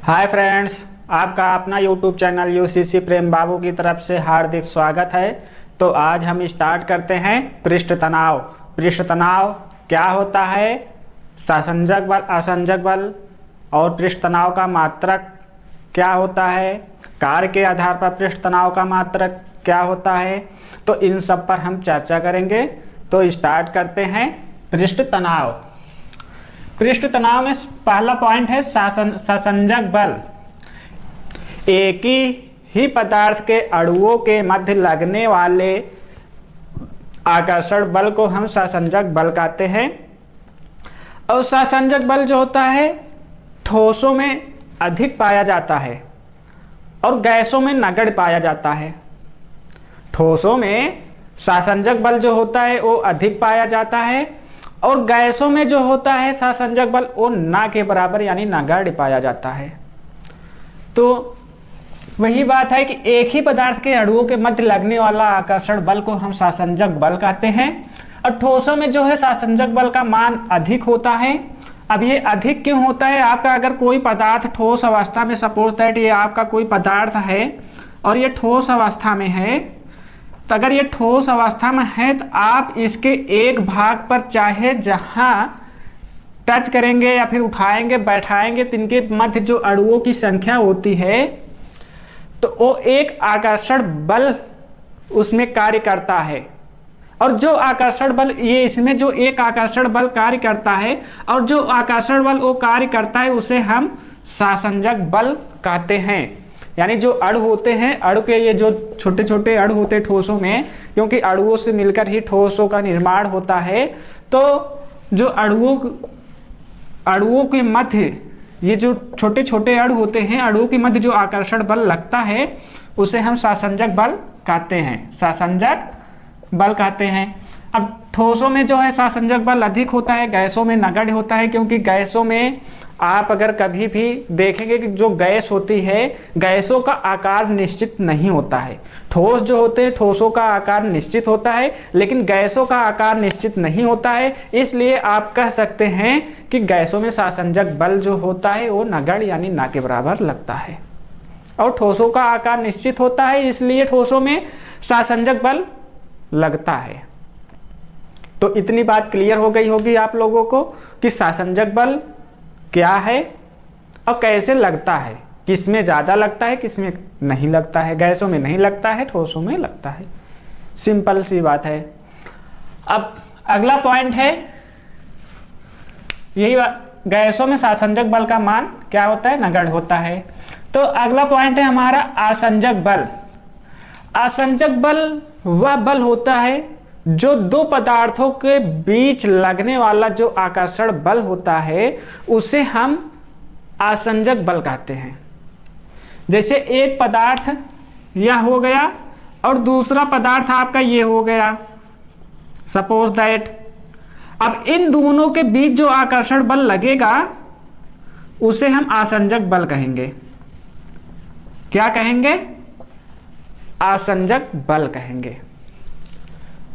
Hi friends, आपका अपना YouTube channel UCC प्रेम बाबू की तरफ से हार्दिक स्वागत है। तो आज हम स्टार्ट करते हैं पृष्ठ तनाव। पृष्ठ तनाव क्या होता है, ससंजक बल, असंजक बल और पृष्ठ तनाव का मात्रक क्या होता है, कार्य के आधार पर पृष्ठ तनाव का मात्रक क्या होता है, तो इन सब पर हम चर्चा करेंगे। तो स्टार्ट करते हैं पृष्ठ तनाव। पृष्ठ तनाव में पहला पॉइंट है ससंजक बल। एक ही पदार्थ के अणुओं के मध्य लगने वाले आकर्षण बल को हम ससंजक बल कहते हैं। और ससंजक बल जो होता है ठोसों में अधिक पाया जाता है और गैसों में नगण्य पाया जाता है। ठोसों में ससंजक बल जो होता है वो अधिक पाया जाता है और गैसों में जो होता है ससंजक बल वो ना के बराबर यानी नगण्य पाया जाता है। तो वही बात है कि एक ही पदार्थ के अणुओं के मध्य लगने वाला आकर्षण बल को हम ससंजक बल कहते हैं। और ठोसों में जो है ससंजक बल का मान अधिक होता है। अब ये अधिक क्यों होता है, आपका अगर कोई पदार्थ ठोस अवस्था में, सपोज दैट ये आपका कोई पदार्थ है और ये ठोस अवस्था में है, तो अगर ये ठोस अवस्था में है तो आप इसके एक भाग पर चाहे जहां टच करेंगे या फिर उठाएंगे बैठाएंगे तो इनके मध्य जो अणुओं की संख्या होती है तो वो एक आकर्षण बल उसमें कार्य करता है। और जो आकर्षण बल ये इसमें जो एक आकर्षण बल कार्य करता है और जो आकर्षण बल वो कार्य करता है उसे हम ससंजक बल कहते हैं। यानी जो अणु होते हैं, अणु के ये जो छोटे छोटे अणु होते हैं ठोसों में, क्योंकि अणुओं से मिलकर ही ठोसों का निर्माण होता है, तो जो अणुओं के मध्य ये जो छोटे छोटे अणु होते हैं, अणुओं के मध्य जो आकर्षण बल लगता है उसे हम ससंजक बल कहते हैं। ससंजक बल कहते हैं। अब ठोसों में जो है ससंजक बल अधिक होता है, गैसों में नगण्य होता है। क्योंकि गैसों में आप अगर कभी भी देखेंगे कि जो गैस होती है, गैसों का आकार निश्चित नहीं होता है। ठोस जो होते हैं ठोसों का आकार निश्चित होता है, लेकिन गैसों का आकार निश्चित नहीं होता है। इसलिए आप कह सकते हैं कि गैसों में ससंजक बल जो होता है वो नगण्य यानी ना के बराबर लगता है। और ठोसों का आकार निश्चित होता है, इसलिए ठोसों में ससंजक बल लगता है। तो इतनी बात क्लियर हो गई होगी आप लोगों को कि ससंजक बल क्या है और कैसे लगता है, किसमें ज्यादा लगता है किसमें नहीं लगता है। गैसों में नहीं लगता है, ठोसों में लगता है। सिंपल सी बात है। अब अगला पॉइंट है यही, गैसों में ससंजक बल का मान क्या होता है, नगण्य होता है। तो अगला पॉइंट है हमारा असंजक बल। असंजक बल वह बल होता है जो दो पदार्थों के बीच लगने वाला जो आकर्षण बल होता है उसे हम असंजक बल कहते हैं। जैसे एक पदार्थ यह हो गया और दूसरा पदार्थ आपका ये हो गया, सपोज दैट। अब इन दोनों के बीच जो आकर्षण बल लगेगा उसे हम असंजक बल कहेंगे। क्या कहेंगे, असंजक बल कहेंगे।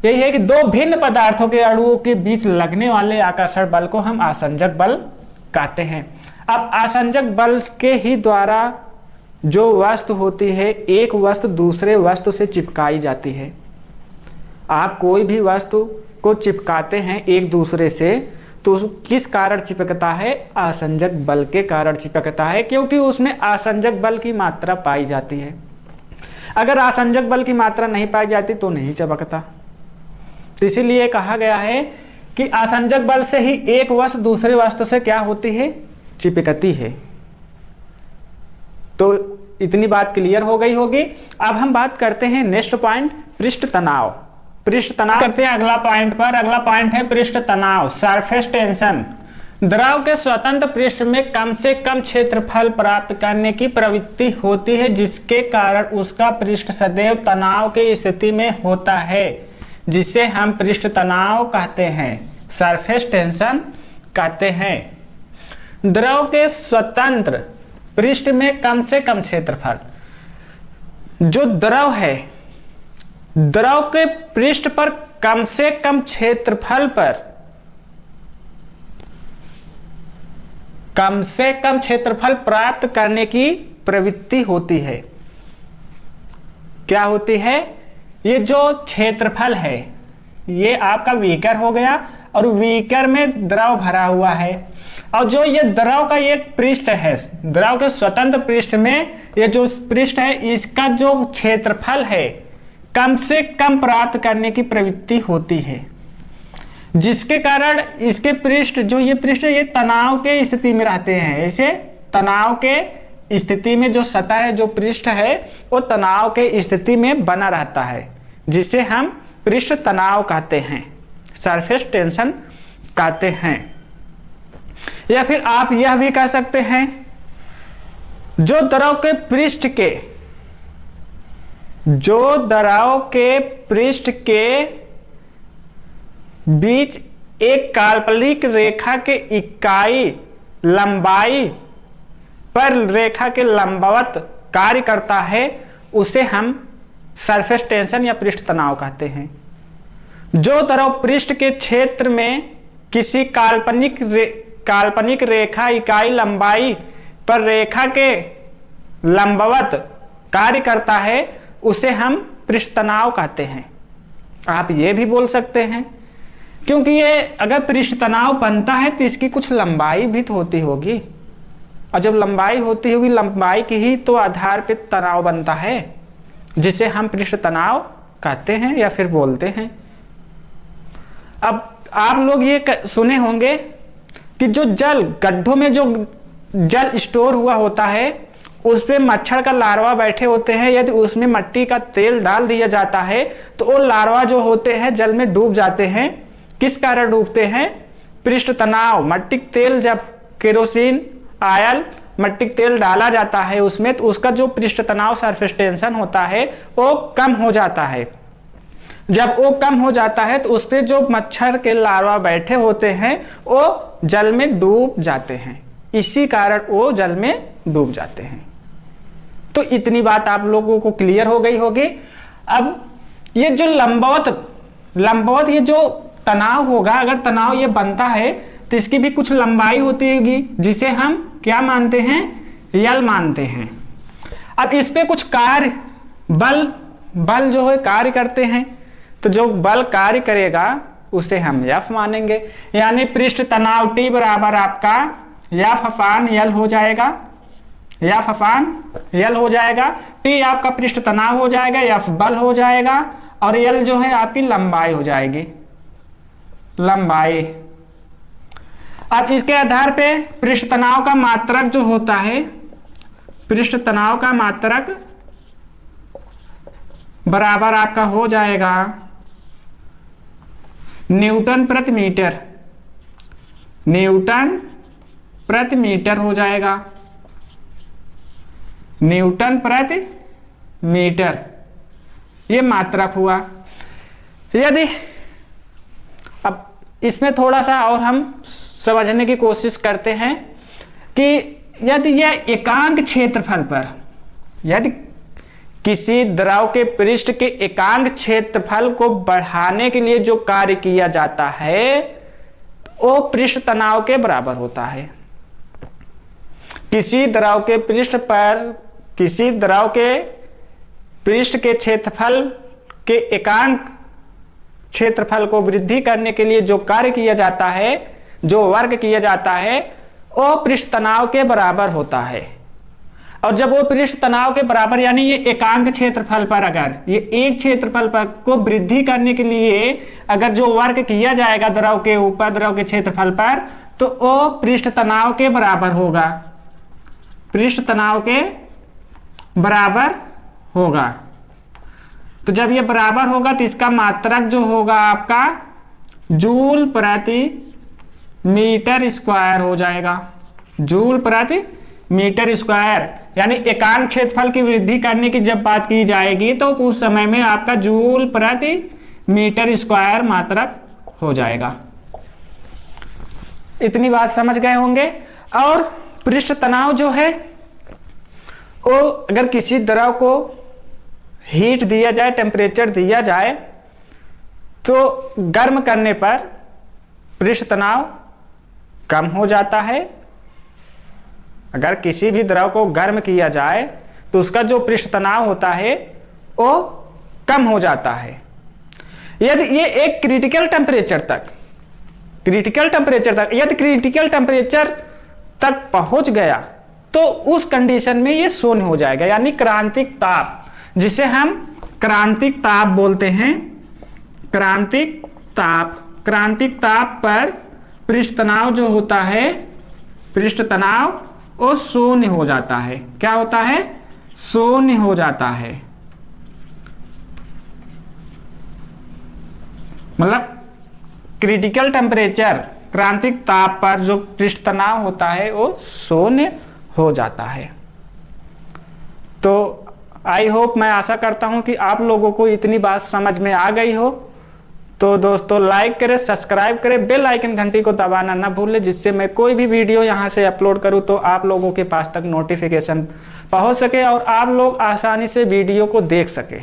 यही है कि दो भिन्न पदार्थों के अणुओं के बीच लगने वाले आकर्षण बल को हम असंजक बल कहते हैं। अब असंजक बल के ही द्वारा जो वस्तु होती है, एक वस्तु दूसरे वस्तु से चिपकाई जाती है। आप कोई भी वस्तु को चिपकाते हैं एक दूसरे से तो किस कारण चिपकता है, असंजक बल के कारण चिपकता है, क्योंकि उसमें असंजक बल की मात्रा पाई जाती है। अगर असंजक बल की मात्रा नहीं पाई जाती तो नहीं चिपकता। तो इसीलिए कहा गया है कि असंजक बल से ही एक वस्तु दूसरे वस्तु से क्या होती है, चिपकती है। तो इतनी बात क्लियर हो गई होगी। अब हम बात करते हैं नेक्स्ट पॉइंट, पृष्ठ तनाव। पृष्ठ तनाव करते हैं अगला पॉइंट पर। अगला पॉइंट है पृष्ठ तनाव, सरफेस टेंशन। द्रव के स्वतंत्र पृष्ठ में कम से कम क्षेत्रफल प्राप्त करने की प्रवृत्ति होती है, जिसके कारण उसका पृष्ठ सदैव तनाव की स्थिति में होता है, जिसे हम पृष्ठ तनाव कहते हैं, सरफेस टेंशन कहते हैं। द्रव के स्वतंत्र पृष्ठ में कम से कम क्षेत्रफल, जो द्रव है, द्रव के पृष्ठ पर कम से कम क्षेत्रफल पर कम से कम क्षेत्रफल प्राप्त करने की प्रवृत्ति होती है। क्या होती है? ये जो क्षेत्रफल है ये आपका बीकर हो गया और बीकर में द्रव भरा हुआ है, और जो ये द्रव का एक पृष्ठ है, द्रव के स्वतंत्र पृष्ठ में ये जो पृष्ठ है इसका जो क्षेत्रफल है कम से कम प्राप्त करने की प्रवृत्ति होती है, जिसके कारण इसके पृष्ठ जो ये पृष्ठ है ये तनाव के स्थिति में रहते हैं। इसे तनाव के स्थिति में जो सतह है, जो पृष्ठ है वो तनाव के स्थिति में बना रहता है, जिसे हम पृष्ठ तनाव कहते हैं, सरफेस टेंशन कहते हैं। या फिर आप यह भी कह सकते हैं जो द्रव के पृष्ठ के बीच एक काल्पनिक रेखा के इकाई लंबाई पर रेखा के लंबवत कार्य करता है उसे हम सरफेस टेंशन या पृष्ठ तनाव कहते हैं। जो द्रव पृष्ठ के क्षेत्र में किसी काल्पनिक रेखा इकाई लंबाई पर रेखा के लंबवत कार्य करता है उसे हम पृष्ठ तनाव कहते हैं। आप ये भी बोल सकते हैं क्योंकि ये अगर पृष्ठ तनाव बनता है तो इसकी कुछ लंबाई भी तो होती होगी, और जब लंबाई होती होगी लंबाई की ही तो आधार पे तनाव बनता है, जिसे हम पृष्ठ तनाव कहते हैं या फिर बोलते हैं। अब आप लोग ये सुने होंगे कि जो जल गड्ढों में जो जल स्टोर हुआ होता है उस पे मच्छर का लार्वा बैठे होते हैं, यदि उसमें मिट्टी का तेल डाल दिया जाता है तो वो लार्वा जो होते हैं जल में डूब जाते हैं। किस कारण डूबते हैं? पृष्ठ तनाव। मिट्टी तेल जब केरोसिन ऑयल मिट्टी तेल डाला जाता है उसमें तो उसका जो पृष्ठ तनाव सरफेस टेंशन होता है वो कम हो जाता है। जब वो कम हो जाता है तो उस पे जो मच्छर के लार्वा बैठे होते हैं वो जल में डूब जाते हैं, इसी कारण वो जल में डूब जाते हैं। तो इतनी बात आप लोगों को क्लियर हो गई होगी। अब ये जो लंबवत ये जो तनाव होगा, अगर तनाव ये बनता है तो इसकी भी कुछ लंबाई होती होगी जिसे हम क्या मानते हैं? यल मानते हैं। अब इस पे कुछ कार्य बल जो है कार्य करते हैं, तो जो बल कार्य करेगा उसे हम F मानेंगे, यानी पृष्ठ तनाव T बराबर आपका F अपान L हो जाएगा। F अपान L हो जाएगा। T आपका पृष्ठ तनाव हो जाएगा, F बल हो जाएगा और L जो है आपकी लंबाई हो जाएगी, लंबाई। अब इसके आधार पे पृष्ठ तनाव का मात्रक जो होता है, पृष्ठ तनाव का मात्रक बराबर आपका हो जाएगा न्यूटन प्रति मीटर, न्यूटन प्रति मीटर हो जाएगा, न्यूटन प्रति मीटर, ये मात्रक हुआ। यदि अब इसमें थोड़ा सा और हम समझने की कोशिश करते हैं कि यदि यह एकांक क्षेत्रफल पर, यदि किसी द्रव के पृष्ठ के एकांक क्षेत्रफल को बढ़ाने के लिए जो कार्य किया जाता है वो पृष्ठ तनाव के बराबर होता है। किसी द्रव के पृष्ठ पर, किसी द्रव के पृष्ठ के क्षेत्रफल के एकांक क्षेत्रफल को वृद्धि करने के लिए जो कार्य किया जाता है, जो वर्ग किया जाता है, वो पृष्ठ तनाव के बराबर होता है। और जब वो पृष्ठ तनाव के बराबर यानी ये एकांक क्षेत्रफल पर, अगर ये एक क्षेत्रफल पर को वृद्धि करने के लिए अगर जो वर्ग किया जाएगा द्रव के ऊपर, द्रव के क्षेत्रफल पर, तो वो पृष्ठ तनाव के बराबर होगा, पृष्ठ तनाव के बराबर होगा। तो जब ये बराबर होगा तो इसका मात्रक जो होगा आपका जूल प्रति मीटर स्क्वायर हो जाएगा, जूल प्रति मीटर स्क्वायर। यानी एकांक क्षेत्रफल की वृद्धि करने की जब बात की जाएगी तो उस समय में आपका जूल प्रति मीटर स्क्वायर मात्रक हो जाएगा। इतनी बात समझ गए होंगे। और पृष्ठ तनाव जो है वो अगर किसी द्रव को हीट दिया जाए, टेम्परेचर दिया जाए, तो गर्म करने पर पृष्ठ तनाव कम हो जाता है अगर किसी भी द्रव को गर्म किया जाए तो उसका जो पृष्ठ तनाव होता है वो कम हो जाता है। यदि ये एक क्रिटिकल टेम्परेचर तक यदि क्रिटिकल टेम्परेचर तक पहुंच गया तो उस कंडीशन में ये शून्य हो जाएगा, यानी क्रांतिक ताप, जिसे हम क्रांतिक ताप बोलते हैं। क्रांतिक ताप पर पृष्ठ तनाव जो होता है, पृष्ठ तनाव वो शून्य हो जाता है। क्या होता है? शून्य हो जाता है। मतलब क्रिटिकल टेम्परेचर, क्रांतिक ताप पर जो पृष्ठ तनाव होता है वो शून्य हो जाता है। तो आई होप, मैं आशा करता हूं कि आप लोगों को इतनी बात समझ में आ गई हो। तो दोस्तों लाइक करें, सब्सक्राइब करें, बेल आइकन घंटी को दबाना ना भूलें, जिससे मैं कोई भी वीडियो यहां से अपलोड करूं तो आप लोगों के पास तक नोटिफिकेशन पहुंच सके और आप लोग आसानी से वीडियो को देख सके।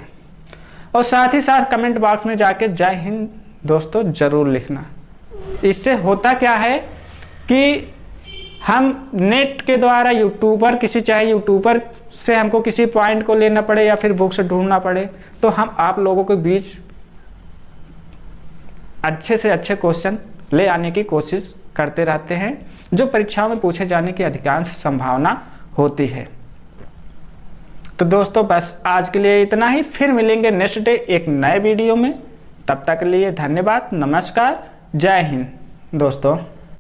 और साथ ही साथ कमेंट बॉक्स में जाके जय हिंद दोस्तों जरूर लिखना। इससे होता क्या है कि हम नेट के द्वारा चाहे यूट्यूबर से हमको किसी पॉइंट को लेना पड़े या फिर बुक से ढूंढना पड़े, तो हम आप लोगों के बीच अच्छे से अच्छे क्वेश्चन ले आने की कोशिश करते रहते हैं, जो परीक्षाओं में पूछे जाने की अधिकांश संभावना होती है। तो दोस्तों बस आज के लिए इतना ही, फिर मिलेंगे नेक्स्ट डे एक नए वीडियो में। तब तक के लिए धन्यवाद, नमस्कार, जय हिंद दोस्तों।